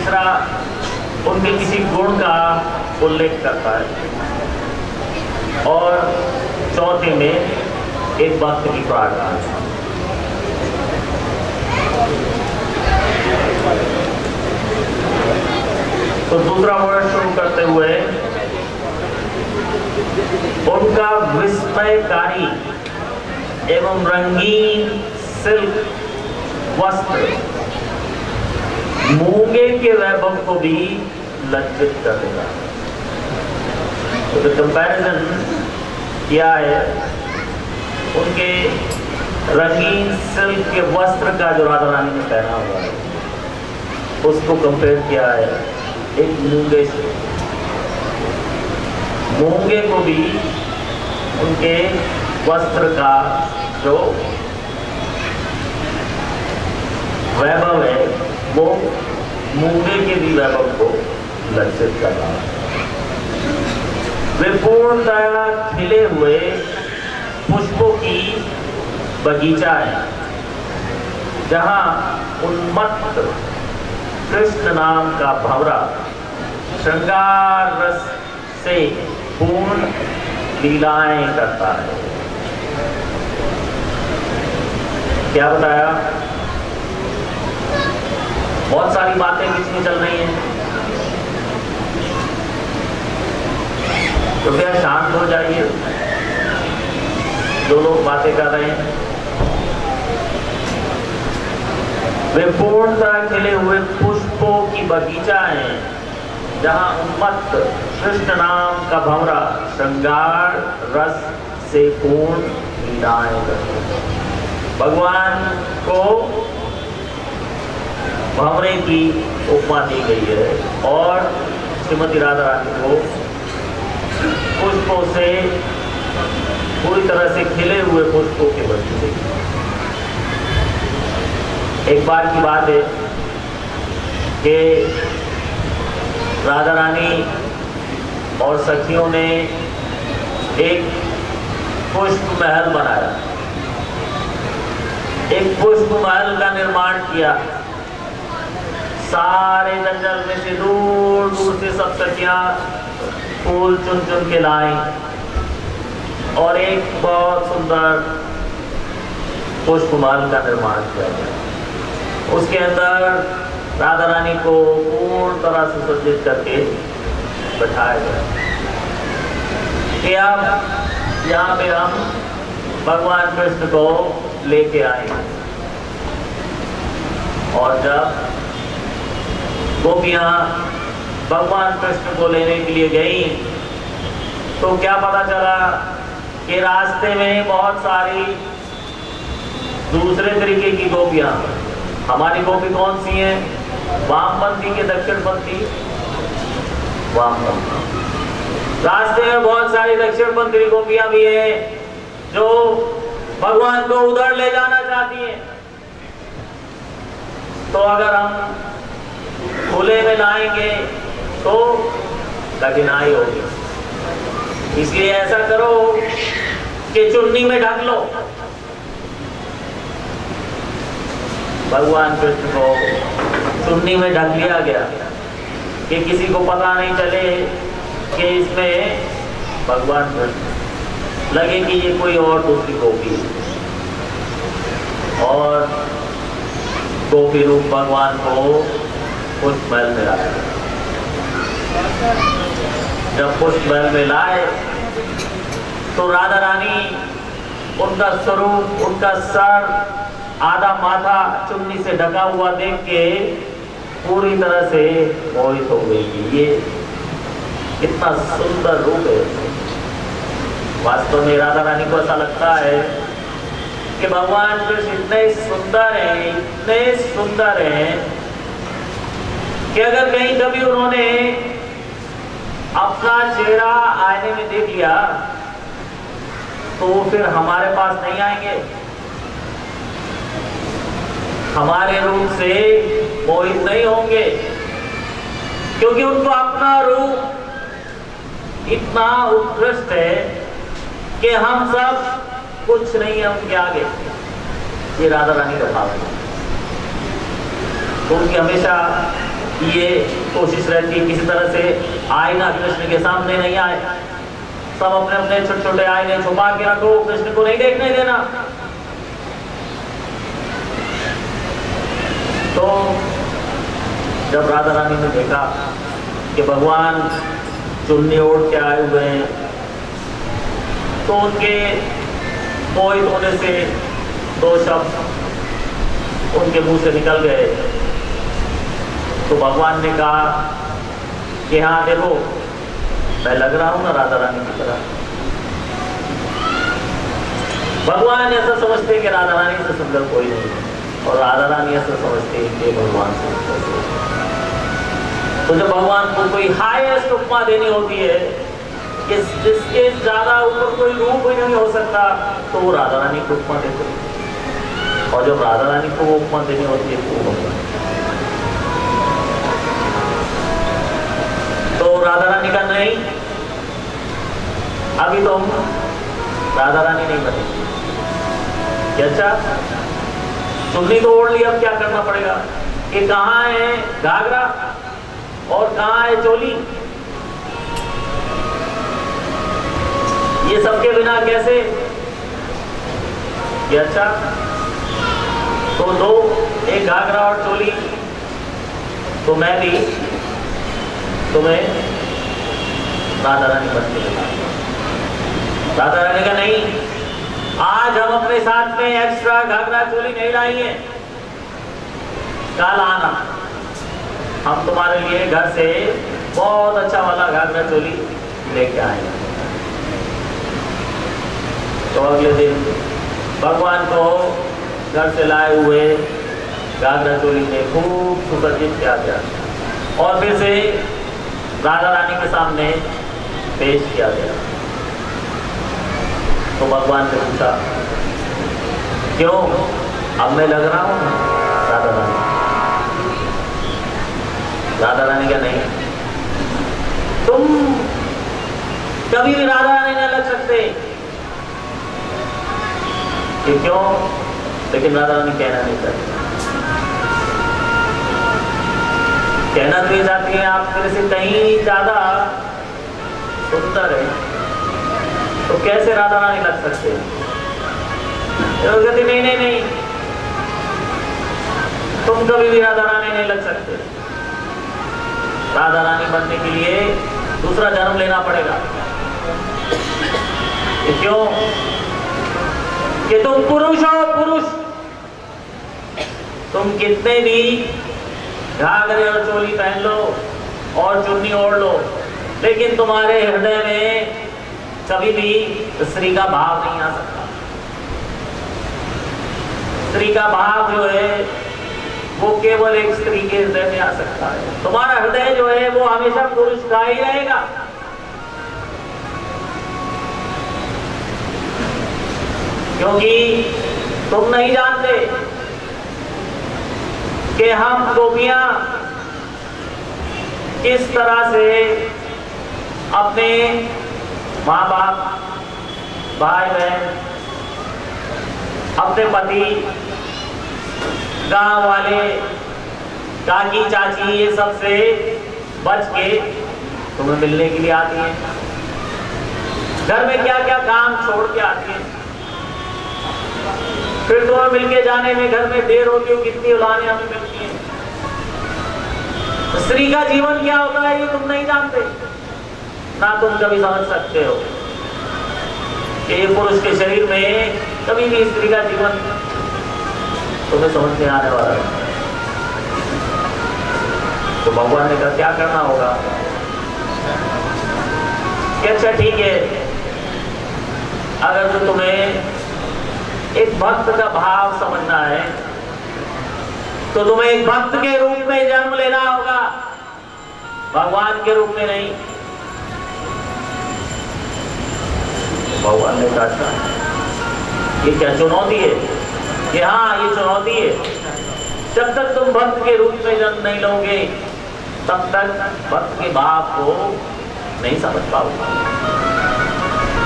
तीसरा उनके किसी गुण का उल्लेख करता है, और चौथे में एक भक्त की प्रार्थना है। तो दूसरा वर्ड शुरू करते हुए उनका विस्मयकारी एवं रंगीन सिल्क वस्त्र मूंगे के वैभव को भी लज्जित कर देगा। तो कंपैरिजन किया है उनके रंगीन सिल्क के वस्त्र का जो राधा रानी ने पहना हुआ है उसको कंपेयर किया है एक मूंगे से। मूंगे को भी उनके वस्त्र का जो वैभव है वो मूंगे के भी वैभव को लज्जित कर रहा है। वे पूर्णतः खिले हुए पुष्पों की बगीचा है जहां उन्मत्त कृष्ण नाम का भंवरा श्रृंगार रस से पूर्ण लीलाएं करता है। क्या बताया? बहुत सारी बातें बीच में चल रही हैं, कृपया शांत हो जाइए। जो लोग बातें कर रहे हैं वे पूर्णतः खिले हुए पुष्पों की बगीचा है जहां उन्मत्त कृष्ण नाम का भंवरा श्रृंगार रस से पूर्ण लीलाएं करते हैं। भगवान को भंवरे की उपमा दी गई है और श्रीमती राधा रानी को पुष्पों से पूरी तरह से खिले हुए पुष्पों के बगीचे। एक बार की बात है कि राधा रानी और सखियों ने एक पुष्प महल बनाया, एक पुष्प महल का निर्माण किया। सारे जंगल में से दूर दूर से सब सखियां फूल चुन चुन के लाई और एक बहुत सुंदर पुष्प महल का निर्माण किया गया। उसके अंदर राधा रानी को पूर्ण तरह से सज्जित करके बैठाया गया कि अब यहाँ पे हम भगवान कृष्ण को लेके आए। और जब गोपियां भगवान कृष्ण को लेने के लिए गई तो क्या पता चला कि रास्ते में बहुत सारी दूसरे तरीके की गोपियां। हमारी गोपी कौन सी है? वामपंथी के दक्षिणपंथी? वामपंथी। रास्ते में बहुत सारी दक्षिणपंथी गोपियां भी है जो भगवान को उधर ले जाना चाहती हैं। तो अगर हम खुले में लाएंगे तो कठिनाई होगी, इसलिए ऐसा करो कि चुन्नी में ढक लो। भगवान कृष्ण को चुन्नी में ढक लिया गया कि किसी को पता नहीं चले कि इसमें भगवान कृष्ण, लगे कि ये कोई और दूसरी गोपी है। और गोपी रूप भगवान को पुष्प महल में लाया। जब पुष्प महल में लाए तो राधा रानी उनका स्वरूप, उनका सर, आधा माथा चुन्नी से ढका हुआ देख के पूरी तरह से मोहित हो गई कि ये कितना सुंदर रूप है। वास्तव में राधा रानी को ऐसा लगता है कि भगवान कृष्ण इतने सुंदर हैं, इतने सुंदर हैं कि अगर कहीं कभी उन्होंने अपना चेहरा आईने में देख लिया तो फिर हमारे पास नहीं आएंगे, हमारे रूप से मोहित नहीं होंगे, क्योंकि उनको अपना रूप इतना उत्कृष्ट है कि हम सब कुछ नहीं है उनके आगे। ये राधा रानी का भाव है। तो उनकी हमेशा ये कोशिश रहती है किसी तरह से आईना कृष्ण के सामने नहीं आए। सब अपने अपने छोटे छोटे आईने छुपा के रखो, कृष्ण को नहीं देखने देना। तो जब राधा रानी ने देखा कि भगवान चुन्नी ओढ़ के आए हुए हैं, तो उनके मोहित होने से दो शब्द उनके मुंह से निकल गए। तो भगवान ने कहा कि हाँ देखो, मैं लग रहा हूं ना राधा रानी की तरह। भगवान ऐसा समझते हैं कि राधा रानी से सुंदर कोई नहीं है, और राधा रानी ऐसा समझते हैं कि भगवान से सुंदर कोई नहीं। तो जब भगवान को कोई हाईएस्ट उपमा देनी होती है, जिसके ज्यादा ऊपर कोई रूप ही नहीं हो सकता, तो वो राधा रानी को उपमा देते हैं। और जब राधा रानी को वो उपमा देनी होती है तो राधा रानी का नहीं, अभी तो हम राधा रानी नहीं बने। अच्छा, चुन्नी तो ओढ़ ली, अब क्या करना पड़ेगा कि कहाँ है घाघरा और कहाँ है चोली? ये सबके बिना कैसे? ये अच्छा, तो दो, एक घाघरा और चोली, तो मैं भी तुम्हें राधा रानी बन के दिला। राधा रानी का नहीं, आज हम अपने साथ में एक्स्ट्रा घाघरा चोली नहीं लाई है, कल आना, हम तुम्हारे लिए घर से बहुत अच्छा वाला घाघरा चोली लेके आएंगे। तो अगले दिन भगवान को घर से लाए हुए घाघरा चोली में खूब सुसज्जित किया गया और फिर से राधा रानी के सामने पेश किया गया। तो भगवान ने पूछा, क्यों अब मैं लग रहा हूं राधा रानी? राधा रानी का नहीं, तुम कभी भी राधा रानी नहीं लग सकते। कि क्यों? लेकिन राधा रानी कहना नहीं चाहती। कहना तो ये चाहती है आप मेरे से कहीं ज्यादा सुंदर है, तो कैसे राधा रानी लग सकते हैं? कहती नहीं नहीं नहीं, तुम कभी भी राधा रानी नहीं लग सकते। राधा रानी बनने के लिए दूसरा जन्म लेना पड़ेगा। क्यों? कि तुम पुरुष हो, पुरुष। तुम कितने भी घाघरे और चोली पहन लो और चुन्नी ओढ़ लो, लेकिन तुम्हारे हृदय में कभी भी स्त्री का भाव नहीं आ सकता। स्त्री का भाव जो है वो केवल एक स्त्री के हृदय में आ सकता है। तुम्हारा हृदय जो है वो हमेशा पुरुष का ही रहेगा। क्योंकि तुम नहीं जानते कि हम गोपियां किस तरह से अपने माँ बाप, भाई बहन, अपने पति, गांव वाले, काकी चाची, ये सब से बच के तुम्हें मिलने के लिए आती हैं। घर में क्या क्या काम छोड़ के आती हैं, फिर तुम्हें मिलके जाने में घर में देर होती हो, कितनी उलाहनें हमें मिलती हैं। स्त्री का जीवन क्या होता है ये तुम नहीं जानते, ना तुम कभी समझ सकते हो कि पुरुष के शरीर में कभी भी स्त्री का जीवन तुम्हें समझ में आने वाला है। तो भगवान ने कहा क्या करना होगा? कि अच्छा ठीक है, अगर तो तुम्हें एक भक्त का भाव समझना है तो तुम्हें एक भक्त के रूप में जन्म लेना होगा, भगवान के रूप में नहीं। भगवान ने कहा ये क्या चुनौती है? कि हाँ ये चुनौती है, जब तक तुम भक्त के रूप में जन्म नहीं लोगे तब तक भक्त के भाव को नहीं समझ पाओगे।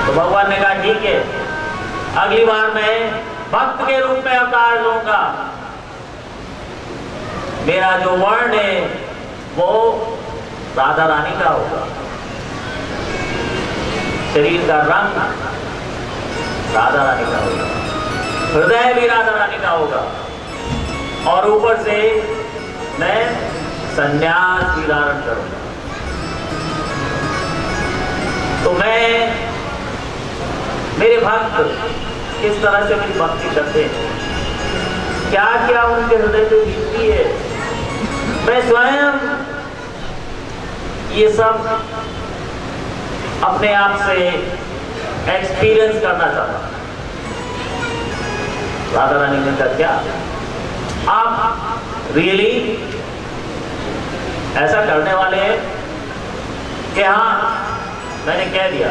तो भगवान ने कहा ठीक है, अगली बार मैं भक्त के रूप में अवतार लूंगा। मेरा जो वर्ण है राधा रानी का होगा, शरीर का रंग राधा रानी का होगा, हृदय भी राधा रानी का होगा, और ऊपर से मैं संन्यास भी धारण करूंगा। तो मेरे भक्त किस तरह से मेरी भक्ति करते हैं, क्या क्या उनके हृदय में बीतती है, मैं स्वयं ये सब अपने आप से एक्सपीरियंस करना चाहता हूं। राधा रानी ने कहा क्या आप रियली ऐसा करने वाले हैं कि हाँ मैंने कह दिया,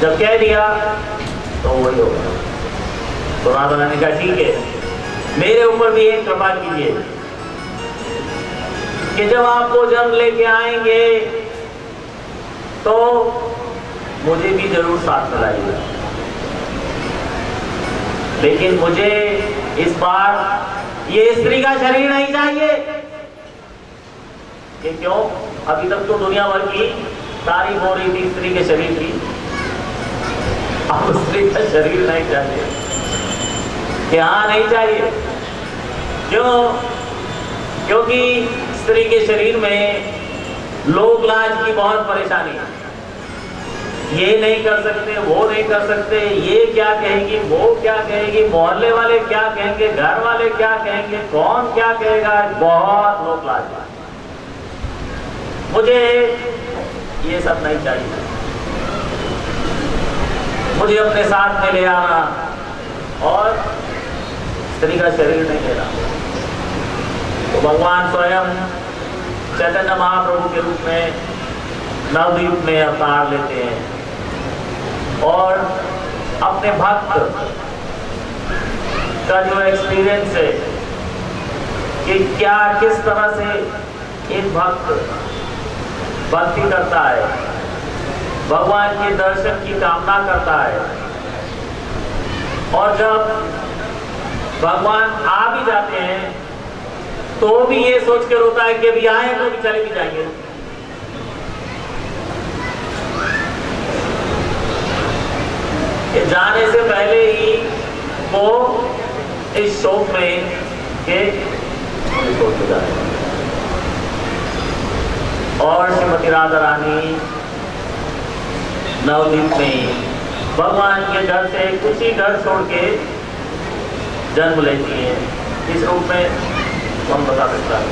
जब कह दिया तो वही होगा। तो राधा रानी कहा ठीक है, मेरे ऊपर भी एक कृपा कीजिए कि जब आप वो जन्म लेके आएंगे तो मुझे भी जरूर साथ मिलाइएगा, लेकिन मुझे इस बार ये स्त्री का शरीर नहीं चाहिए। कि क्यों? अभी तक तो दुनिया भर की तारीफ हो रही थी स्त्री के शरीर की, अब स्त्री का शरीर नहीं चाहिए। कि हाँ नहीं चाहिए, क्यों? क्योंकि स्त्री के शरीर में लोक लाज की बहुत परेशानी है, ये नहीं कर सकते, वो नहीं कर सकते, ये क्या कहेगी, वो क्या कहेगी, मोहल्ले वाले क्या कहेंगे, घर वाले क्या कहेंगे, कौन क्या कहेगा, बहुत लोक लाज है। मुझे ये सब नहीं चाहिए, मुझे अपने साथ में ले आना और स्त्री का शरीर नहीं लेना। तो भगवान स्वयं चैतन्य महाप्रभु के रूप में नवद्वीप में अवतार लेते हैं और अपने भक्त का जो एक्सपीरियंस है कि क्या किस तरह से एक भक्त भक्ति करता है, भगवान के दर्शन की कामना करता है, और जब भगवान आ भी जाते हैं तो भी ये सोच के रोता है कि अभी आए तो भी चले भी जाएंगे। जाने से पहले ही वो इस शोक में के सोच हो जाए। और श्रीमती राधा रानी नवद्वीप में भगवान के घर से कुछ ही घर छोड़ के जन्म लेती है। इस रूप में हम बता सकता है।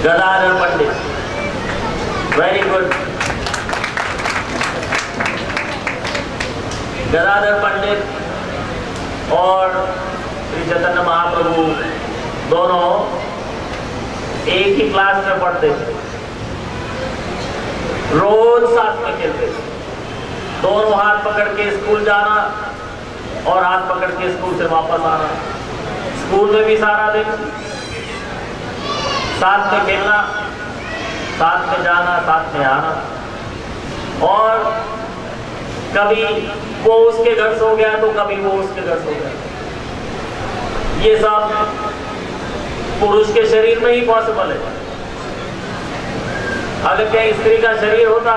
गदाधर पंडित, वेरी गुड। गदाधर पंडित और श्री चैतन्य महाप्रभु दोनों एक ही क्लास में पढ़ते थे, रोज साथ में खेलते थे, दोनों हाथ पकड़ के स्कूल जाना और हाथ पकड़ के स्कूल से वापस आना, स्कूल में भी सारा दिन साथ में खेलना, साथ में जाना, साथ में आना। और कभी वो उसके घर सो गया तो कभी वो उसके घर सो गया। ये सब पुरुष के शरीर में ही पॉसिबल है। अगर कहीं स्त्री का शरीर होता,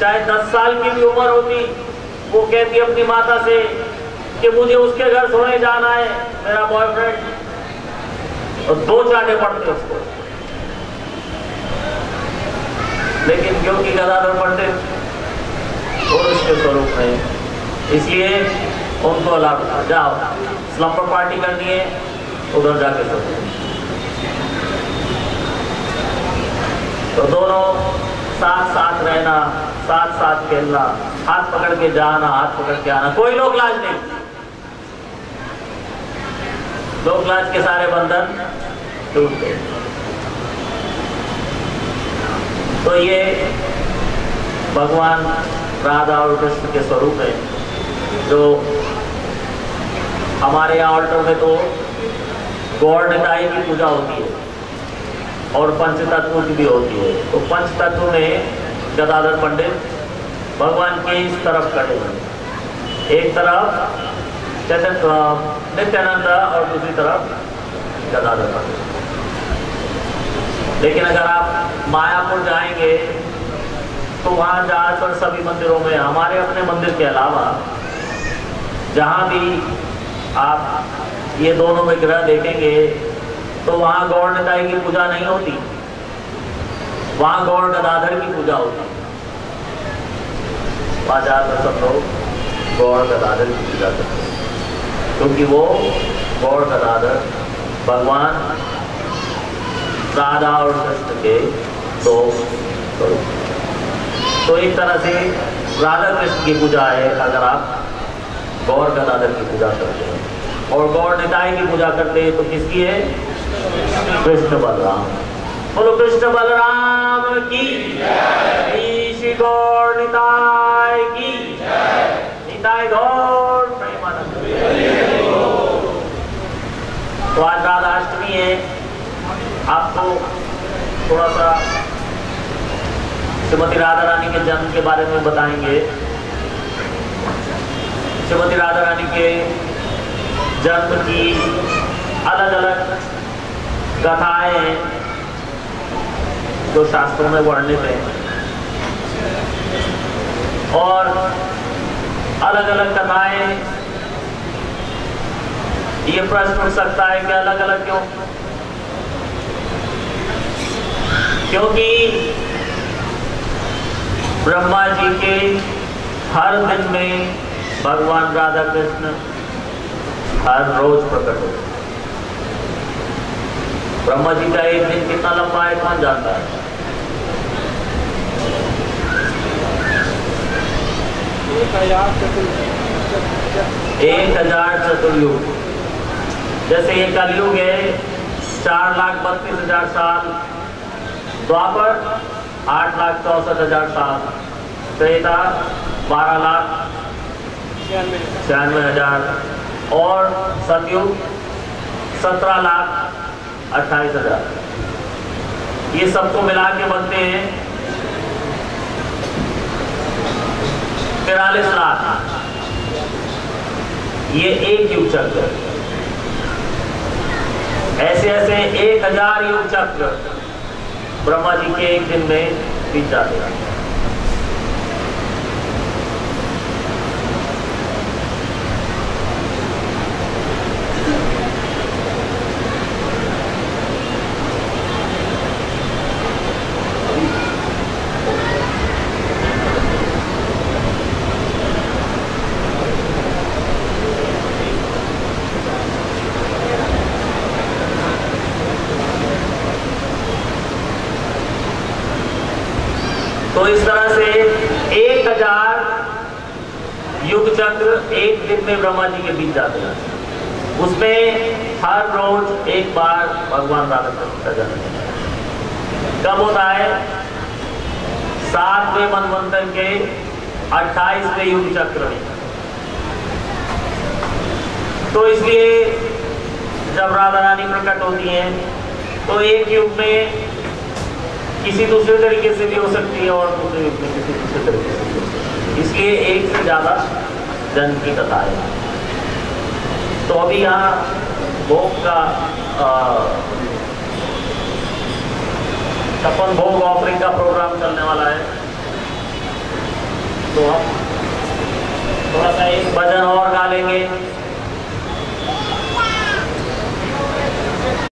चाहे 10 साल की भी उम्र होती, वो कहती अपनी माता से कि मुझे उसके घर सोने जाना है, मेरा बॉयफ्रेंड, और 2 चाटे पड़ते उसको। लेकिन क्योंकि गदाधर पंडित पुरुष के स्वरूप में, इसलिए उनको जाओ स्लम्पर पार्टी करनी है, उधर जाके सो। तो दोनों साथ साथ रहना, साथ साथ खेलना, हाथ पकड़ के जाना, हाथ पकड़ के आना, कोई लोक लाज नहीं। लोक लाज के सारे बंधन टूट गए। तो ये भगवान राधा और कृष्ण के स्वरूप है, जो हमारे यहाँ ऑल्टर में तो गौर निताई की पूजा होती है और पंचतत्व की भी होती है। तो पंचतत्व में गदाधर पंडित भगवान के इस तरफ खड़े हुए, एक तरफ नित्यानंद और दूसरी तरफ गदाधर मंदिर। लेकिन अगर आप मायापुर जाएंगे तो वहां ज्यादातर सभी मंदिरों में हमारे अपने मंदिर के अलावा जहां भी आप ये दोनों विग्रह देखेंगे तो वहां गौड़ निताई की पूजा नहीं होती, वहां गौड़ गदाधर की पूजा होती। बाजार में सब लोग गौड़ गदाधर की पूजा करते हैं क्योंकि वो गौड़ गदाधर भगवान राधा और कृष्ण के दो स्वरूप। तो एक तरह से राधा कृष्ण की पूजा है अगर आप गौड़ गदाधर की पूजा करते हैं, और गौड़ निताई की पूजा करते हैं तो किसकी है? कृष्ण बलराम। बोलो कृष्ण बलराम की जय, श्री गौड़ निताई की जय, निताई गौड़ प्रेमानंद। तो आज राधाष्टमी है, आपको थोड़ा सा श्रीमती राधा रानी के जन्म के बारे में बताएंगे। श्रीमती राधा रानी के जन्म की अलग अलग कथाएं हैं जो शास्त्रों में वर्णित हैं, और अलग अलग कथाएं, ये प्रश्न उठ सकता है कि अलग अलग क्यों? क्योंकि ब्रह्मा जी के हर दिन में भगवान राधा कृष्ण हर रोज प्रकट होते। ब्रह्मा जी का एक दिन कितना लंबा है कौन जानता है? 1000 चतुर्युग। जैसे ये कलयुग है 4,32,000 साल, द्वापर 8,64,000 साल, त्रेता 12,96,000 और सतयुग 17,28,000। ये सबको मिला के बनते हैं 43 लाख। ये एक युग चक्र। ऐसे ऐसे 1000 युग चक्र ब्रह्मा जी के एक दिन में बीत जाते हैं। तो इस तरह से 1000 युग चक्र एक दिन में ब्रह्मा जी के बीत जाते हैं। उसमें हर रोज एक बार भगवान राधा कृष्ण का जन्म कब होता है? 7वें मनवंतर के 28वें युग चक्र में। तो इसलिए जब राधा रानी प्रकट होती हैं तो एक युग में किसी दूसरे तरीके से भी हो सकती है और दूसरे युग में किसी दूसरे तरीके से भी हो सकती है। इसलिए एक से ज्यादा जन्म की कथा है। तो अभी यहाँ भोग का छप्पन भोग ऑफरिंग का प्रोग्राम चलने वाला है। तो हम थोड़ा सा एक भजन और गा लेंगे।